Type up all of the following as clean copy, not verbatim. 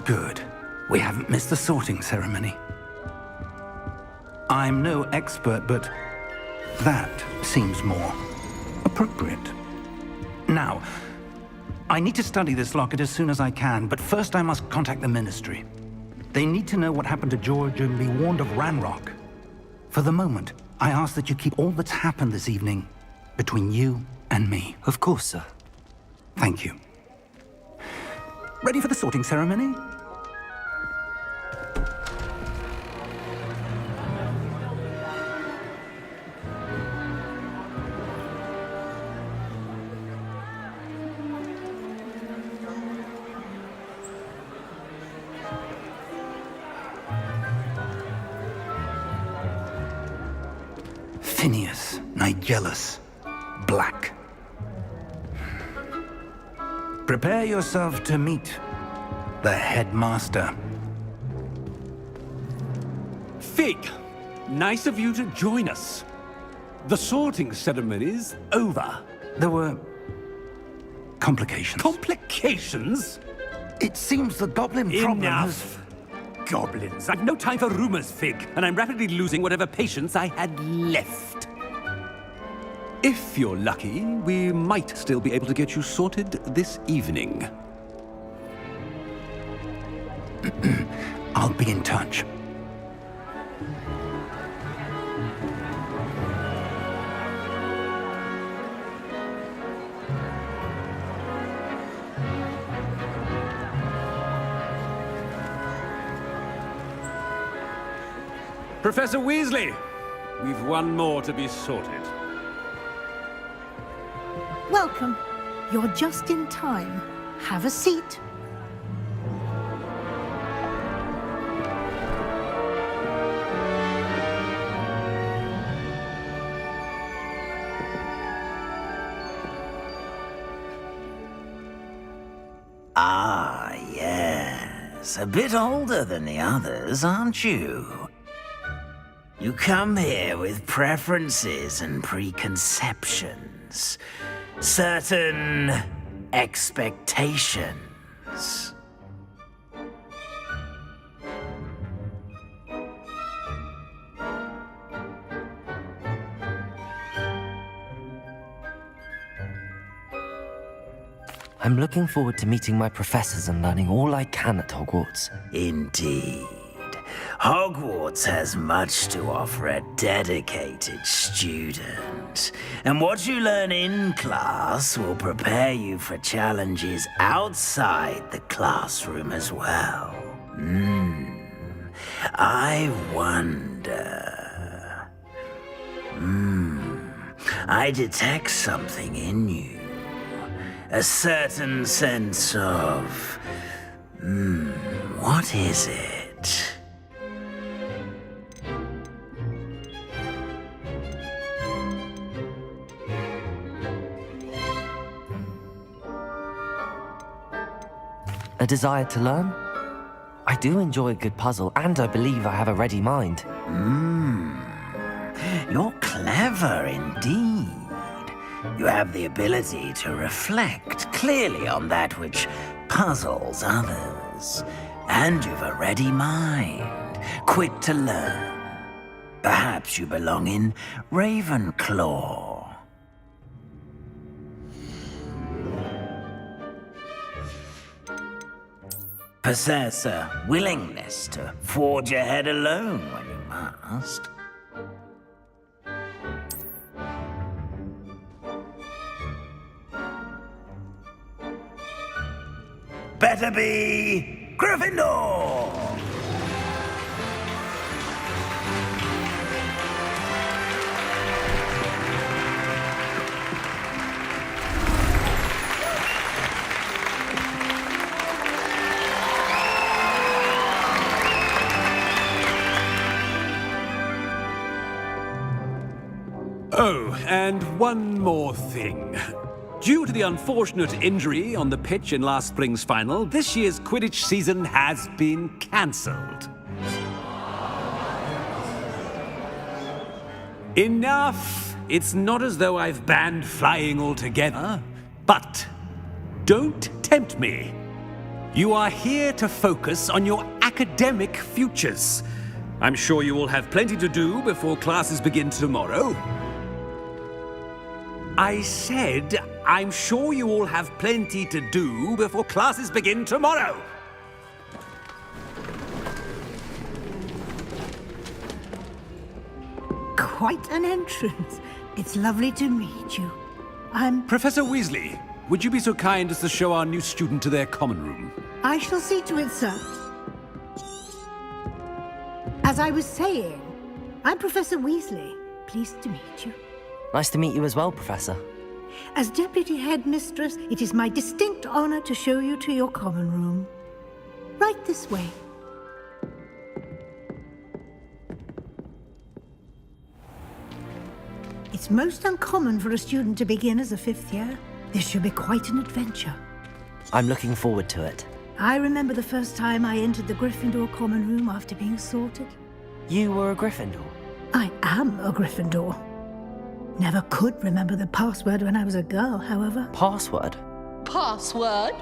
Good. We haven't missed the sorting ceremony. I'm no expert, but that seems more appropriate. Now, I need to study this locket as soon as I can, but first I must contact the Ministry. They need to know what happened to George and be warned of Ranrock. For the moment, I ask that you keep all that's happened this evening between you and me. Of course, sir. Thank you. Ready for the sorting ceremony? Phineas, Nigellus, Black. Prepare yourself to meet the headmaster. Fig, nice of you to join us. The sorting ceremony's over. There were complications. Complications? It seems the goblin problem has... Enough. Goblins. I've no time for rumors, Fig, and I'm rapidly losing whatever patience I had left. If you're lucky, we might still be able to get you sorted this evening. I'll be in touch. Professor Weasley, we've one more to be sorted. Welcome. You're just in time. Have a seat. Ah, yes. A bit older than the others, aren't you? You come here with preferences and preconceptions. Certain expectations. I'm looking forward to meeting my professors and learning all I can at Hogwarts. Indeed. Hogwarts has much to offer a dedicated student. And what you learn in class will prepare you for challenges outside the classroom as well. I wonder... I detect something in you. A certain sense of... what is it? A desire to learn? I do enjoy a good puzzle, and I believe I have a ready mind. You're clever indeed. You have the ability to reflect clearly on that which puzzles others. And you've a ready mind, quick to learn. Perhaps you belong in Ravenclaw. Possess a willingness to forge ahead alone when you must. Better be Gryffindor! Oh, and one more thing. Due to the unfortunate injury on the pitch in last spring's final, this year's Quidditch season has been cancelled. Enough! It's not as though I've banned flying altogether, but don't tempt me. You are here to focus on your academic futures. I'm sure you will have plenty to do before classes begin tomorrow. I said, I'm sure you all have plenty to do before classes begin tomorrow. Quite an entrance. It's lovely to meet you. Professor Weasley, would you be so kind as to show our new student to their common room? I shall see to it, sir. As I was saying, I'm Professor Weasley. Pleased to meet you. Nice to meet you as well, Professor. As Deputy Headmistress, it is my distinct honor to show you to your common room. Right this way. It's most uncommon for a student to begin as a fifth year. This should be quite an adventure. I'm looking forward to it. I remember the first time I entered the Gryffindor common room after being sorted. You were a Gryffindor? I am a Gryffindor. Never could remember the password when I was a girl, however. Password? Password?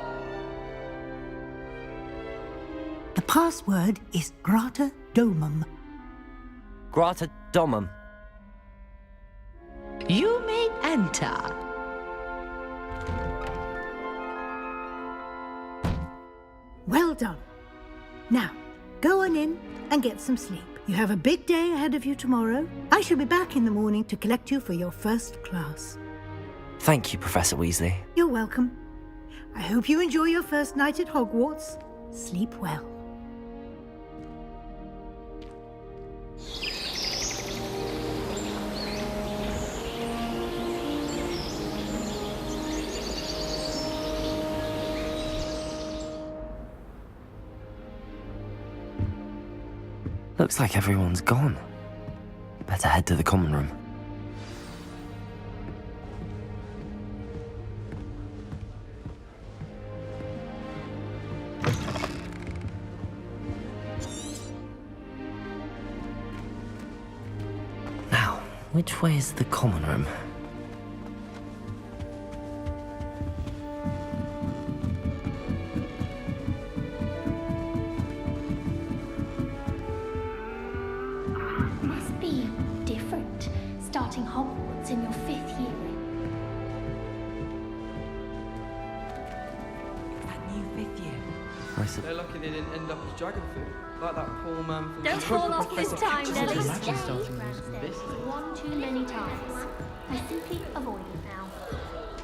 The password is Grata Domum. Grata Domum. You may enter. Well done. Now, go on in and get some sleep. You have a big day ahead of you tomorrow. I shall be back in the morning to collect you for your first class. Thank you, Professor Weasley. You're welcome. I hope you enjoy your first night at Hogwarts. Sleep well. Looks like everyone's gone. Better head to the common room. Now, which way is the common room? Must be different, starting Hogwarts in your 5th year. That new 5th year. They're lucky they didn't end up as dragon food, like that poor man from Don't fall off this time, Nelly. Imagine starting This one too many times. I simply avoid it now.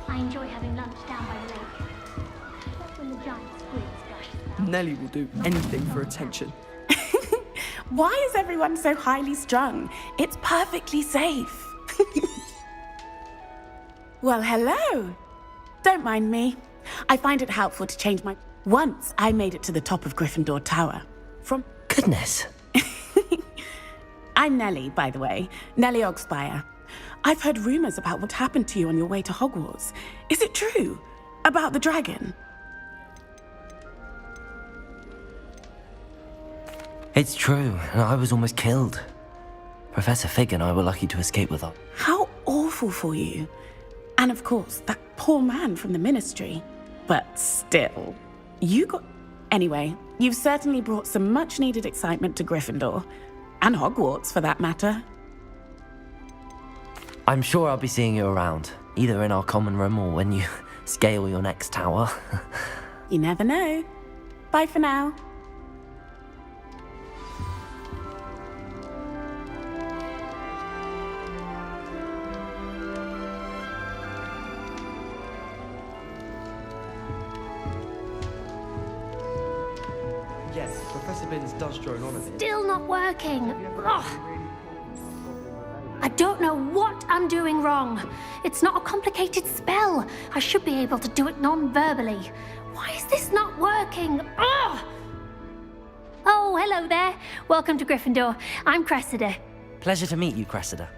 I enjoy having lunch down by the lake. That's when the giant squid splashes about. Nelly will do anything for attention. Why is everyone so highly strung? It's perfectly safe. Well, hello. Don't mind me. I find it helpful to change my... Once I made it to the top of Gryffindor Tower. From... Goodness. I'm Nellie, by the way. Nellie Ogspire. I've heard rumors about what happened to you on your way to Hogwarts. Is it true? About the dragon? It's true, and I was almost killed. Professor Fig and I were lucky to escape with her. How awful for you. And of course, that poor man from the Ministry. But still, you got... Anyway, you've certainly brought some much-needed excitement to Gryffindor. And Hogwarts, for that matter. I'm sure I'll be seeing you around, either in our common room or when you scale your next tower. You never know. Bye for now. Yes, Professor Binns does drone on a bit. Still not working. Ugh. I don't know what I'm doing wrong. It's not a complicated spell. I should be able to do it non-verbally. Why is this not working? Ugh. Oh, hello there. Welcome to Gryffindor. I'm Cressida. Pleasure to meet you, Cressida.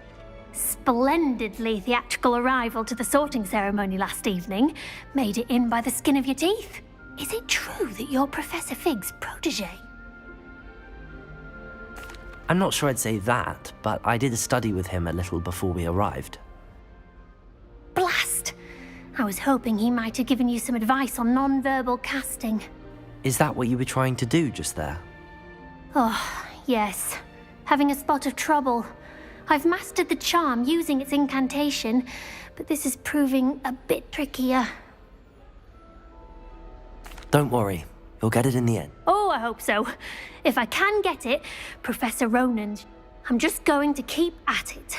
Splendidly theatrical arrival to the sorting ceremony last evening. Made it in by the skin of your teeth. Is it true that you're Professor Fig's protege? I'm not sure I'd say that, but I did study with him a little before we arrived. Blast! I was hoping he might have given you some advice on non-verbal casting. Is that what you were trying to do just there? Oh, yes. Having a spot of trouble. I've mastered the charm using its incantation, but this is proving a bit trickier. Don't worry, you'll get it in the end. Oh, I hope so. If I can get it, Professor Ronan, I'm just going to keep at it.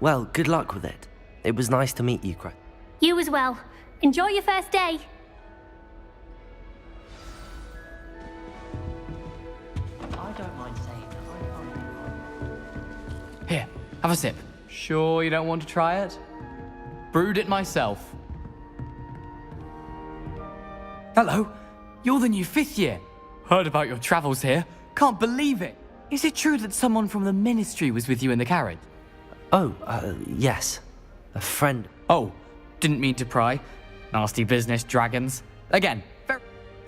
Well, good luck with it. It was nice to meet you, Craig. You as well. Enjoy your first day. I don't mind saying that. Here, have a sip. Sure you don't want to try it? Brewed it myself. Hello, you're the new 5th year. Heard about your travels here. Can't believe it. Is it true that someone from the Ministry was with you in the carriage? Oh, yes. A friend. Oh, didn't mean to pry. Nasty business, dragons. Again,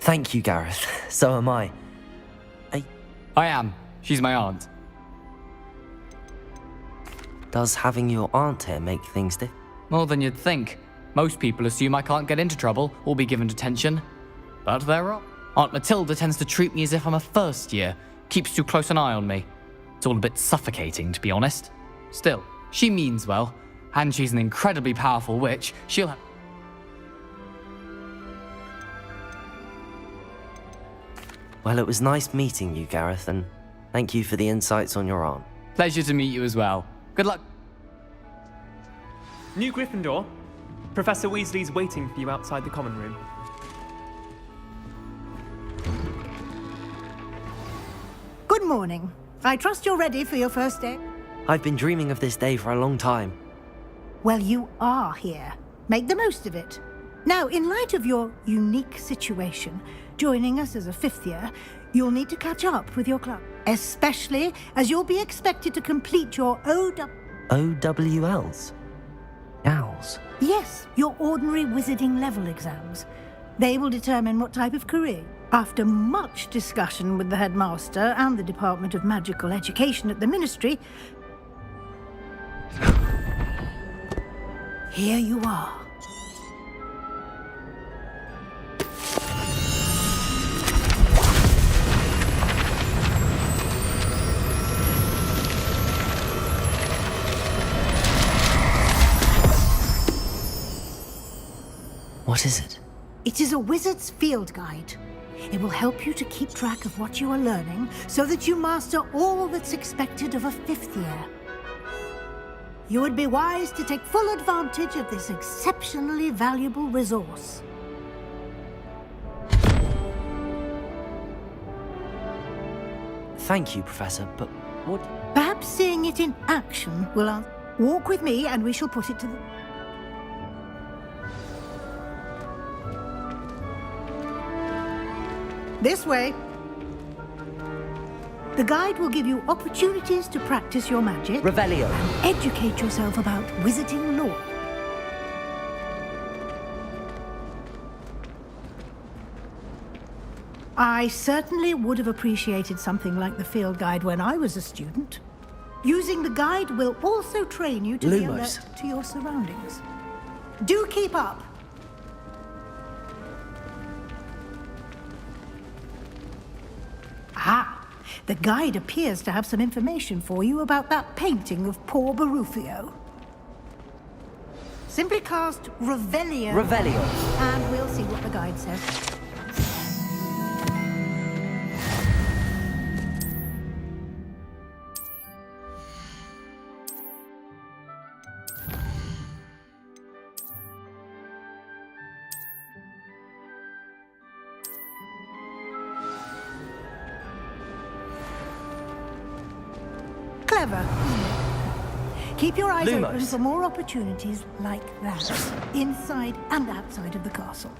Thank you, Gareth. So am I. I am. She's my aunt. Does having your aunt here make things different? More than you'd think. Most people assume I can't get into trouble or be given detention. But they're wrong. Aunt Matilda tends to treat me as if I'm a first year. Keeps too close an eye on me. It's all a bit suffocating, to be honest. Still, she means well. And she's an incredibly powerful witch. She'll have... Well, it was nice meeting you, Gareth, and thank you for the insights on your aunt. Pleasure to meet you as well. Good luck. New Gryffindor. Professor Weasley's waiting for you outside the common room. Good morning. I trust you're ready for your first day. I've been dreaming of this day for a long time. Well, you are here. Make the most of it. Now, in light of your unique situation, joining us as a 5th year, you'll need to catch up with your club. Especially as you'll be expected to complete your OWLs? Owls? Yes, your ordinary wizarding level exams. They will determine what type of career. After much discussion with the headmaster and the Department of Magical Education at the Ministry, here you are. What is it? It is a wizard's field guide. It will help you to keep track of what you are learning so that you master all that's expected of a 5th year. You would be wise to take full advantage of this exceptionally valuable resource. Thank you, Professor, but what... Perhaps seeing it in action will answer. Walk with me and we shall put it to the... This way. The guide will give you opportunities to practice your magic. Revelio. And educate yourself about wizarding lore. I certainly would have appreciated something like the field guide when I was a student. Using the guide will also train you to be alert to your surroundings. Do keep up. Ah, the guide appears to have some information for you about that painting of poor Barufio. Simply cast Revelio. Revelio. And we'll see what the guide says. Clever. Keep your eyes open for more opportunities like that, inside and outside of the castle.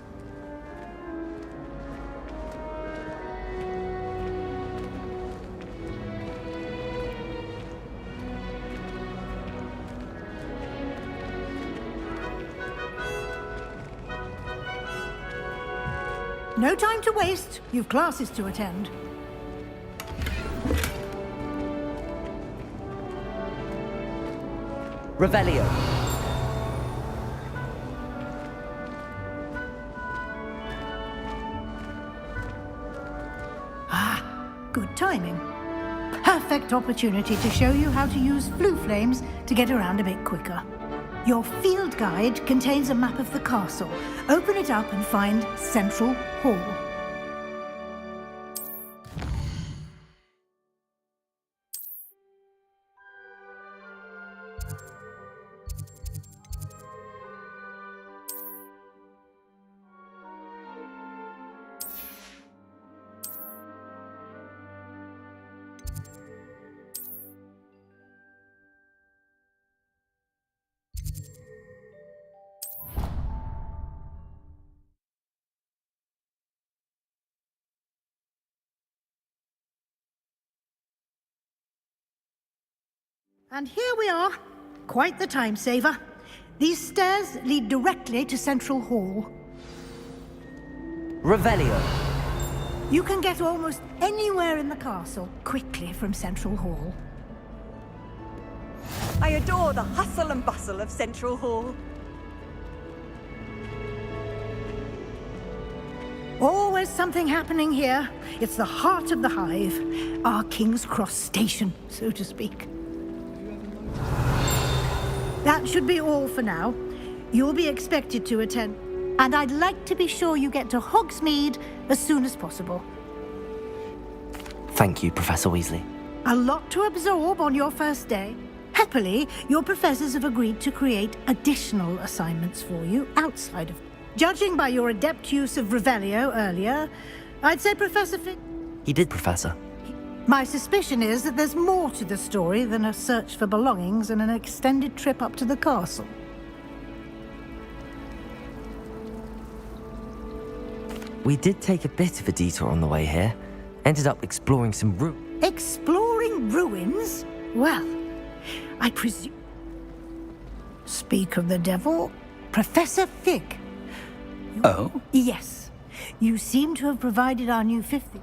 No time to waste. You've classes to attend. Revelio. Good timing. Perfect opportunity to show you how to use flue flames to get around a bit quicker. Your field guide contains a map of the castle. Open it up and find Central Hall. And here we are. Quite the time saver. These stairs lead directly to Central Hall. Revelio. You can get almost anywhere in the castle quickly from Central Hall. I adore the hustle and bustle of Central Hall. Always something happening here. It's the heart of the hive. Our King's Cross station, so to speak. That should be all for now. You'll be expected to attend. And I'd like to be sure you get to Hogsmeade as soon as possible. Thank you, Professor Weasley. A lot to absorb on your first day. Happily, your professors have agreed to create additional assignments for you outside of... Judging by your adept use of Revelio earlier, I'd say Professor He did, Professor. My suspicion is that there's more to the story than a search for belongings and an extended trip up to the castle. We did take a bit of a detour on the way here. Ended up exploring some Exploring ruins? Well, I presume... Speak of the devil, Professor Fig. Oh? Yes. You seem to have provided our new 50.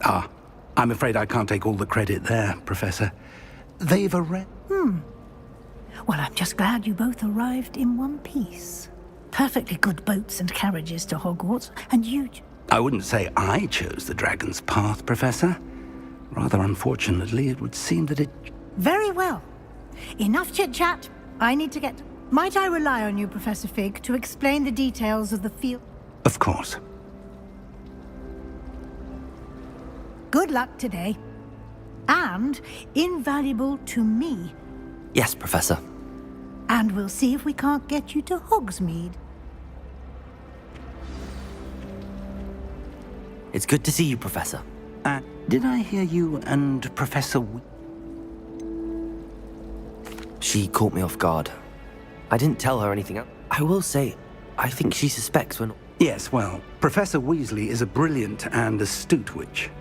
Ah, I'm afraid I can't take all the credit there, Professor. They've arranged... Well, I'm just glad you both arrived in one piece. Perfectly good boats and carriages to Hogwarts, and you... I wouldn't say I chose the dragon's path, Professor. Rather unfortunately, it would seem that it... Very well. Enough chit-chat. I need to get... Might I rely on you, Professor Fig, to explain the details of the field? Of course. Good luck today. And invaluable to me. Yes, Professor. And we'll see if we can't get you to Hogsmeade. It's good to see you, Professor. Did I hear you and Professor... She caught me off guard. I didn't tell her anything. I will say, I think she suspects we're not... Yes, well, Professor Weasley is a brilliant and astute witch.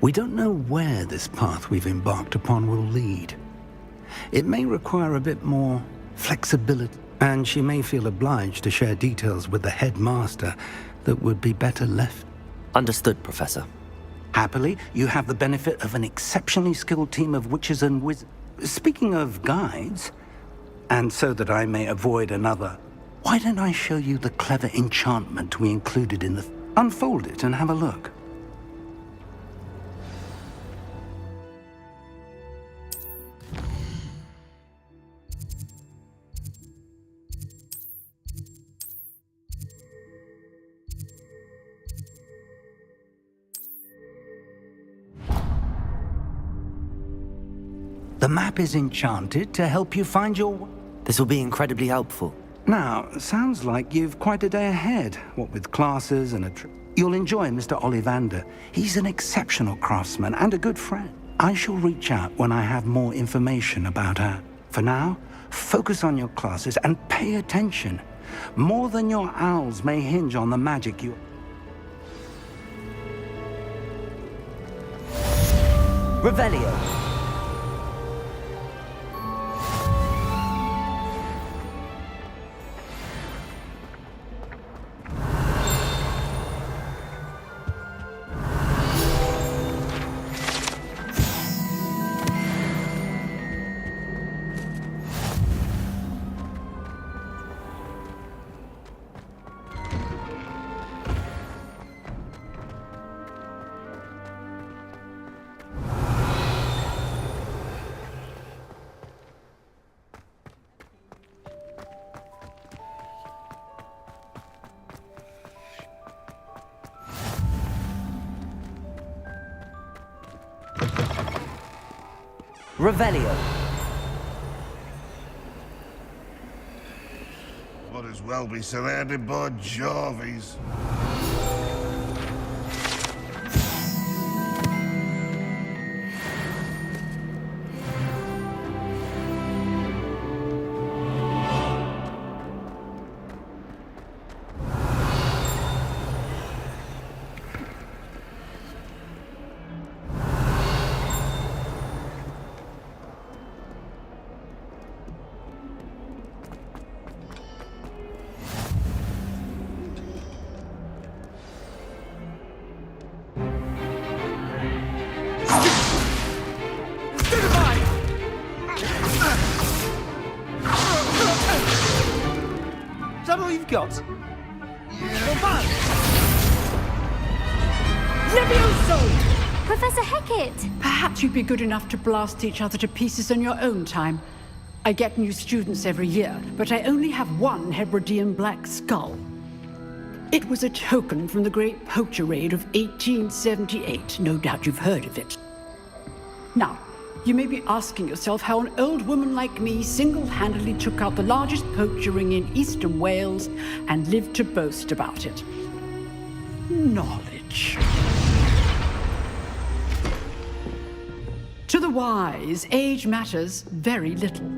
We don't know where this path we've embarked upon will lead. It may require a bit more flexibility, and she may feel obliged to share details with the headmaster that would be better left. Understood, Professor. Happily, you have the benefit of an exceptionally skilled team of witches and wizards. Speaking of guides, and so that I may avoid another, why don't I show you the clever enchantment we included in the... Unfold it and have a look. The map is enchanted to help you find your... This will be incredibly helpful. Now, sounds like you've quite a day ahead, what with classes and a trip. You'll enjoy Mr. Ollivander. He's an exceptional craftsman and a good friend. I shall reach out when I have more information about her. For now, focus on your classes and pay attention. More than your owls may hinge on the magic you... Revelio. Revelio. Might as well be surrounded by Jarvies. Is that all you've got? Levioso! Professor Hecat! Perhaps you'd be good enough to blast each other to pieces in your own time. I get new students every year, but I only have one Hebridean black skull. It was a token from the Great Poacher Raid of 1878. No doubt you've heard of it. Now, you may be asking yourself how an old woman like me single-handedly took out the largest poacher ring in eastern Wales and lived to boast about it. Knowledge. To the wise, age matters very little.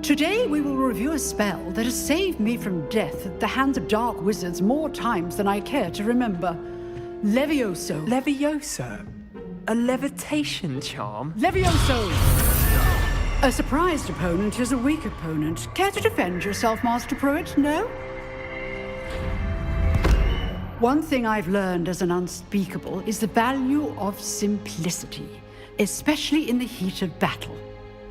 Today we will review a spell that has saved me from death at the hands of dark wizards more times than I care to remember. Levioso. Levioso? A levitation charm? Levioso! A surprised opponent is a weak opponent. Care to defend yourself, Master Pruitt? No? One thing I've learned as an unspeakable is the value of simplicity, especially in the heat of battle.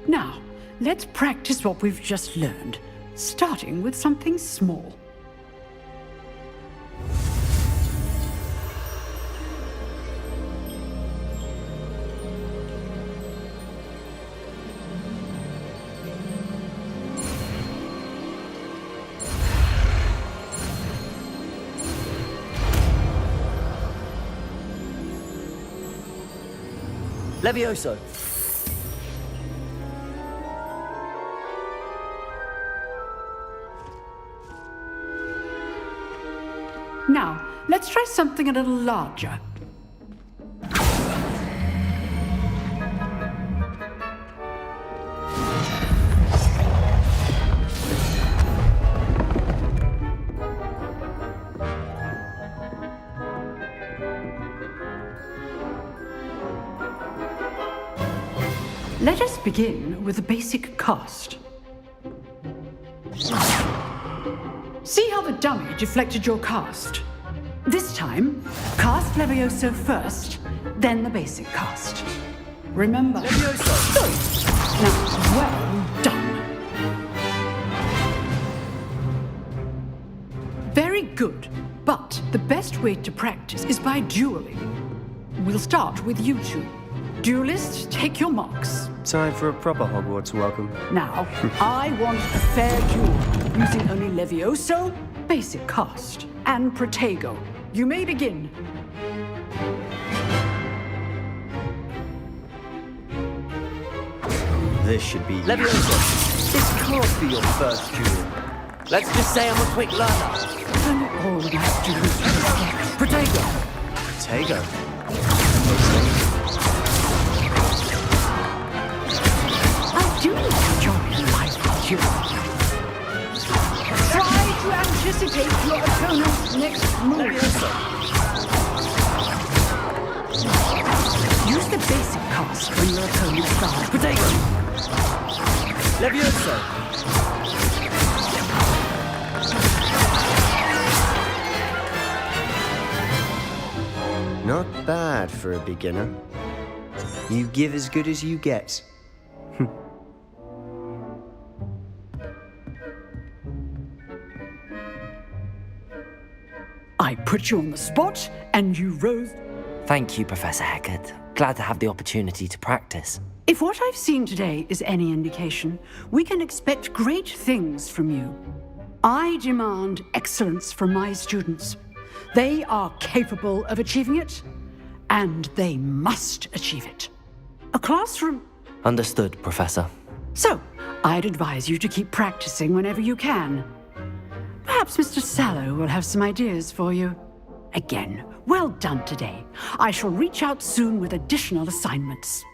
Now, let's practice what we've just learned, starting with something small. Levioso. Now, let's try something a little larger. Let us begin with the basic cast. See how the dummy deflected your cast? This time, cast Levioso first, then the basic cast. Remember. Levioso! Good. Now, well done. Very good. But the best way to practice is by dueling. We'll start with you two. Duelists, take your marks. Time for a proper Hogwarts welcome. Now, I want a fair duel, using only Levioso, basic cast, and Protego. You may begin. This should be... Levioso. This can't be your first duel. Let's just say I'm a quick learner. Only all my students respect. Protego. Protego? I do enjoy life with you. Try to anticipate your opponent's next move. Use the basic cast when your opponent starts. Protego. Levioso. Not bad for a beginner. You give as good as you get. I put you on the spot, and you rose. Thank you, Professor Hecat. Glad to have the opportunity to practice. If what I've seen today is any indication, we can expect great things from you. I demand excellence from my students. They are capable of achieving it, and they must achieve it. A classroom... Understood, Professor. So, I'd advise you to keep practicing whenever you can. Perhaps Mr. Sallow will have some ideas for you. Again, well done today. I shall reach out soon with additional assignments.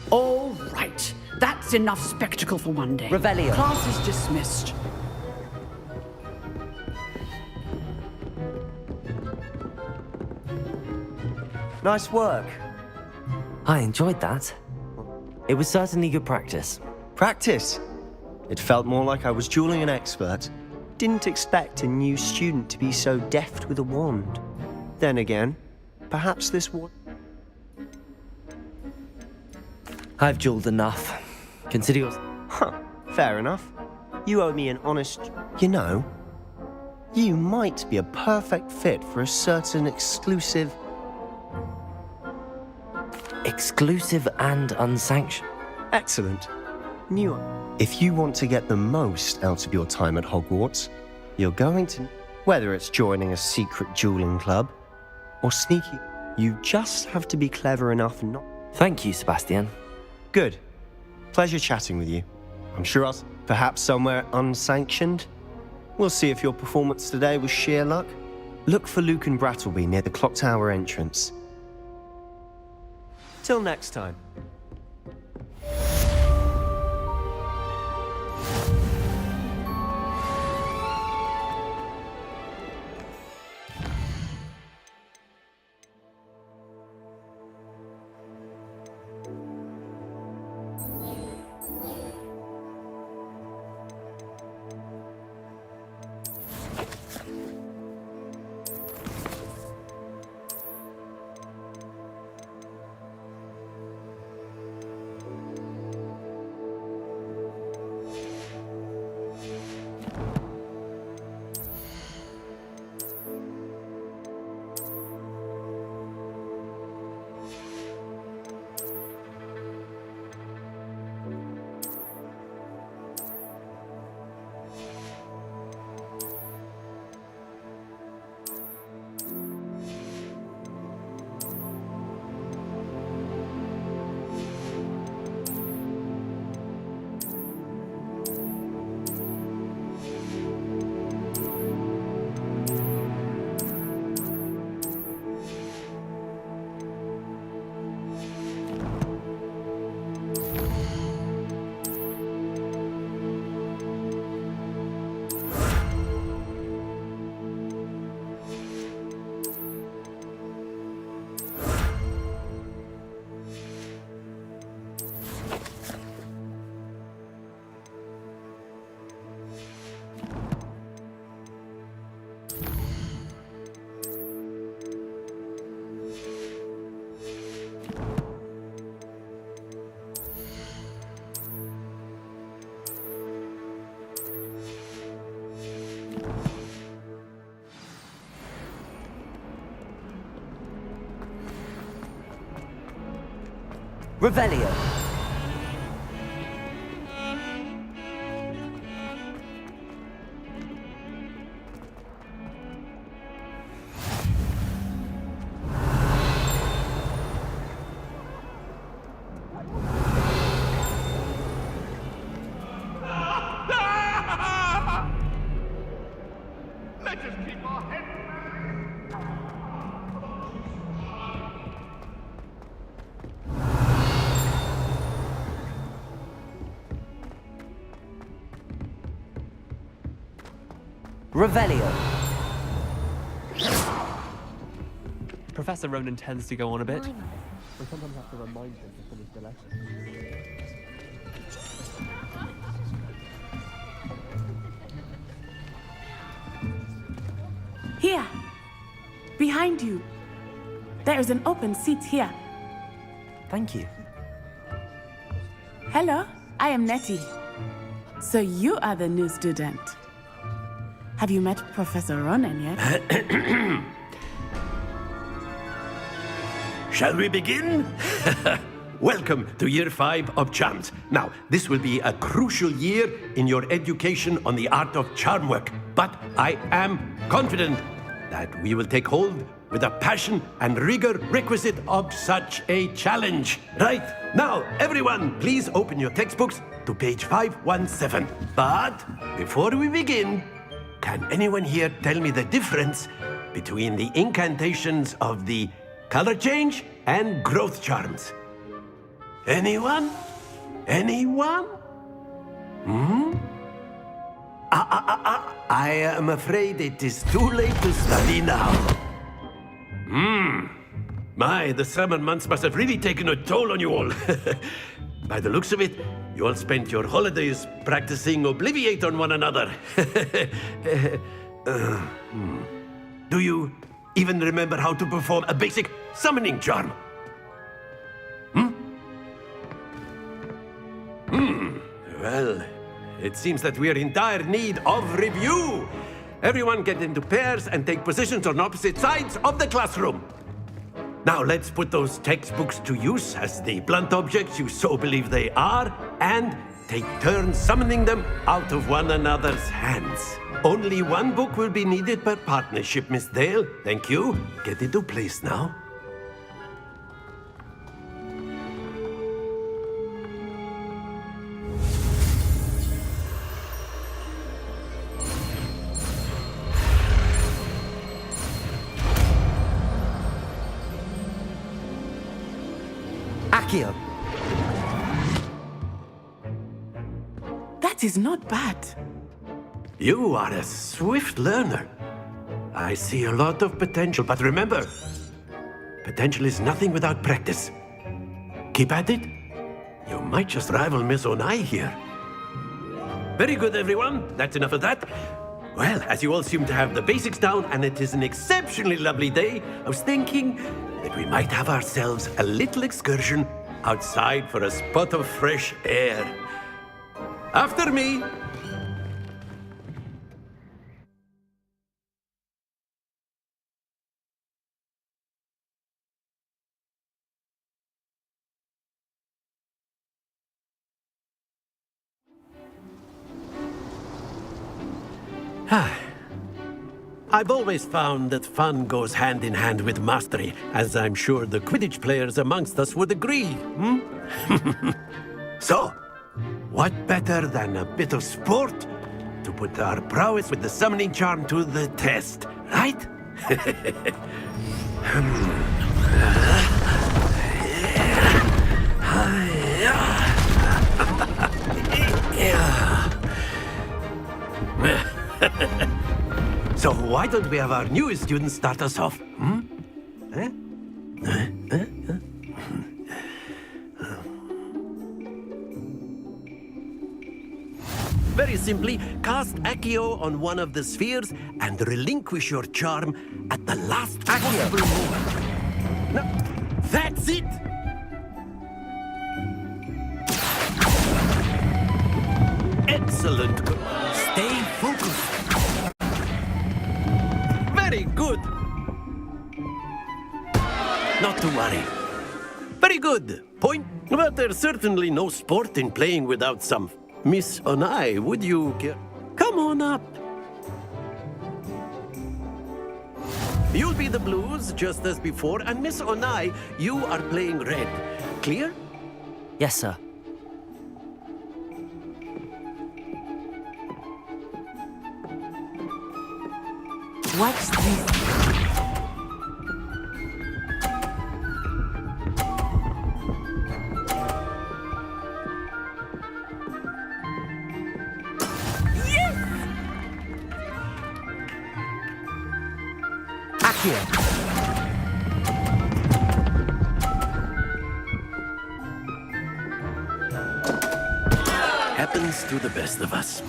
All right. That's enough spectacle for one day. Revelio. Class is dismissed. Nice work. I enjoyed that. It was certainly good practice. Practice? It felt more like I was dueling an expert. Didn't expect a new student to be so deft with a wand. Then again, perhaps this wand... I've dueled enough. Consider yours. Huh, fair enough. You owe me an honest... You know, you might be a perfect fit for a certain exclusive... Exclusive and unsanctioned. Excellent. If you want to get the most out of your time at Hogwarts, you're going to... Whether it's joining a secret dueling club or sneaking, you just have to be clever enough not... Thank you, Sebastian. Good. Pleasure chatting with you. I'm sure I'll... Perhaps somewhere unsanctioned? We'll see if your performance today was sheer luck. Look for Luke and Brattleby near the clock tower entrance. Till next time. Revelio. Let us keep our heads. Revelio. Professor Ronan tends to go on a bit. We sometimes have to remind him to finish the lesson. Here. Behind you. There is an open seat here. Thank you. Hello, I am Nettie. So you are the new student. Have you met Professor Ronan yet? Shall we begin? Welcome to Year 5 of Charms. Now, this will be a crucial year in your education on the art of charm work, but I am confident that we will take hold with the passion and rigor requisite of such a challenge. Right, now, everyone, please open your textbooks to page 517. But before we begin, can anyone here tell me the difference between the incantations of the color change and growth charms? Anyone? Anyone? I am afraid it is too late to study now. My, the summer months must have really taken a toll on you all. By the looks of it, you all spent your holidays practicing Obliviate on one another. Do you even remember how to perform a basic summoning charm? Well, it seems that we are in dire need of review. Everyone get into pairs and take positions on opposite sides of the classroom. Now let's put those textbooks to use as the blunt objects you so believe they are, and take turns summoning them out of one another's hands. Only one book will be needed per partnership, Miss Dale. Thank you. Get into place now. Accio. That is not bad. You are a swift learner. I see a lot of potential, but remember, potential is nothing without practice. Keep at it. You might just rival Miss Onai here. Very good, everyone. That's enough of that. Well, as you all seem to have the basics down, and it is an exceptionally lovely day, I was thinking that we might have ourselves a little excursion outside for a spot of fresh air. After me. I've always found that fun goes hand in hand with mastery, as I'm sure the Quidditch players amongst us would agree. So, what better than a bit of sport to put our prowess with the summoning charm to the test, right? So why don't we have our newest student start us off? Very simply, cast Accio on one of the spheres and relinquish your charm at the last possible moment. No, that's it! Excellent. Stay focused. Very good. Not to worry. Very good. Point. But there's certainly no sport in playing without some Miss Onai, would you care? Come on up. You'll be the blues, just as before, and Miss Onai, you are playing red. Clear? Yes, sir. What's this? Accio. Happens to the best of us.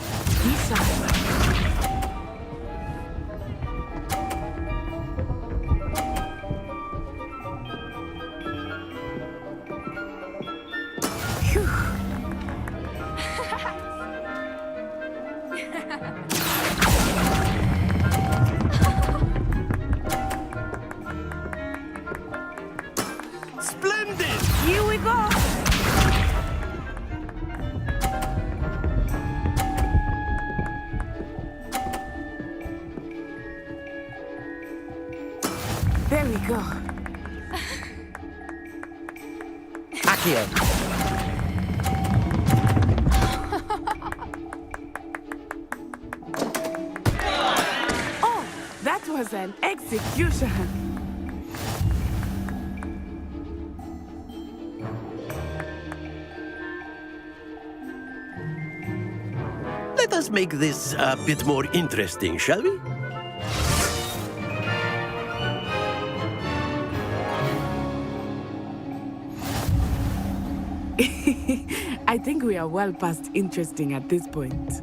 Splendid! Here we go! There we go. Accio. Oh, that was an execution. Let us make this a bit more interesting, shall we? I think we are well past interesting at this point.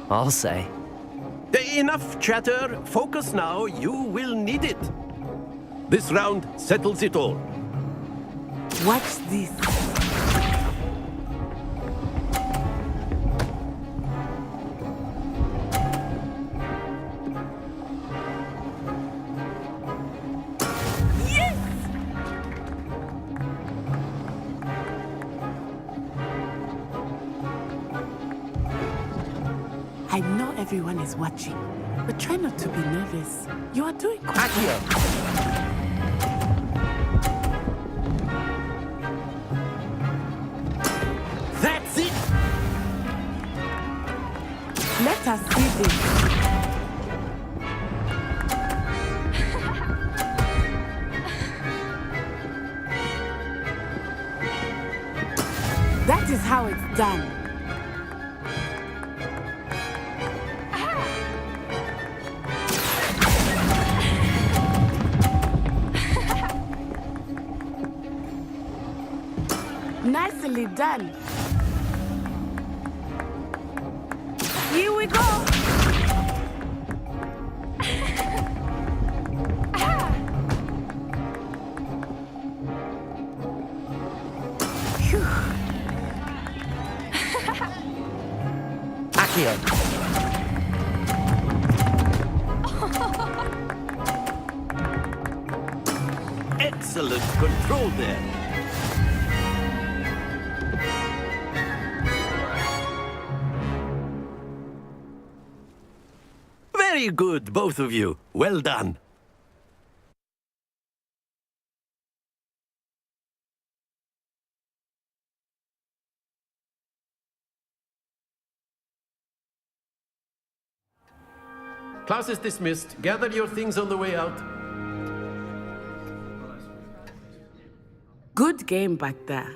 I'll say. Enough chatter. Focus now. You will need it. This round settles it all. Watch this. I know everyone is watching, but try not to be nervous. You are doing quite well. That's it! Let us see this. That is how it's done. Nicely done. Here we go. Accio. Excellent control there. Very good, both of you. Well done. Class is dismissed. Gather your things on the way out. Good game back there.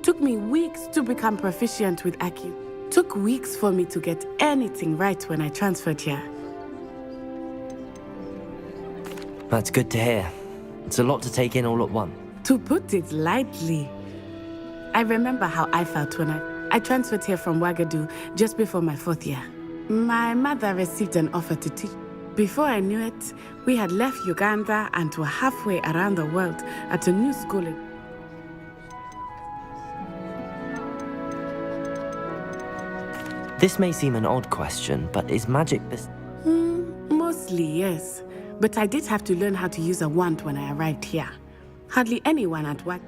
Took me weeks to become proficient with Aki. Took weeks for me to get anything right when I transferred here. That's good to hear. It's a lot to take in all at once. To put it lightly, I remember how I felt when I transferred here from Ouagadougou just before my 4th year. My mother received an offer to teach. Before I knew it, we had left Uganda and were halfway around the world at a new school. This may seem an odd question, but is magic this? Mostly, yes. But I did have to learn how to use a wand when I arrived here. Hardly anyone at work.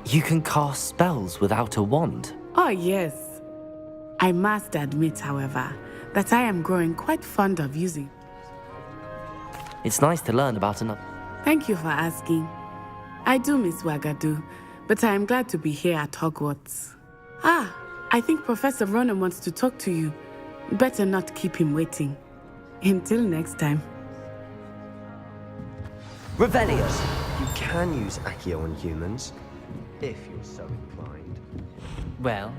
You can cast spells without a wand? Oh, yes. I must admit, however, that I am growing quite fond of using. It's nice to learn about another. Thank you for asking. I do miss Ouagadougou, but I am glad to be here at Hogwarts. Ah, I think Professor Ronan wants to talk to you. Better not keep him waiting. Until next time. Revelio. You can use Accio on humans, if you're so inclined. Well,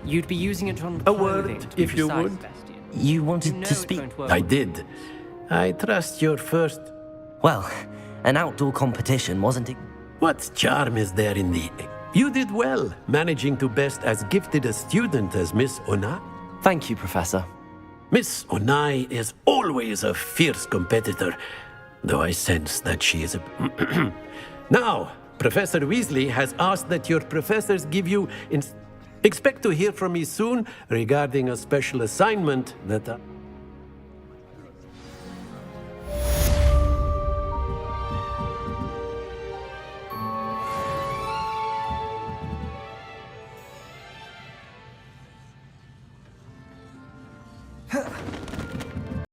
you'd be using it on A word, if you precise, would. Bastian. You wanted know to it's speak? going to work. I did. I trust your first... Well, an outdoor competition, wasn't it? What charm is there in the... You did well, managing to best as gifted a student as Miss Onai. Thank you, Professor. Miss Onai is always a fierce competitor, though I sense that she is a... Now, Professor Weasley has asked that your professors give you... Expect to hear from me soon regarding a special assignment that...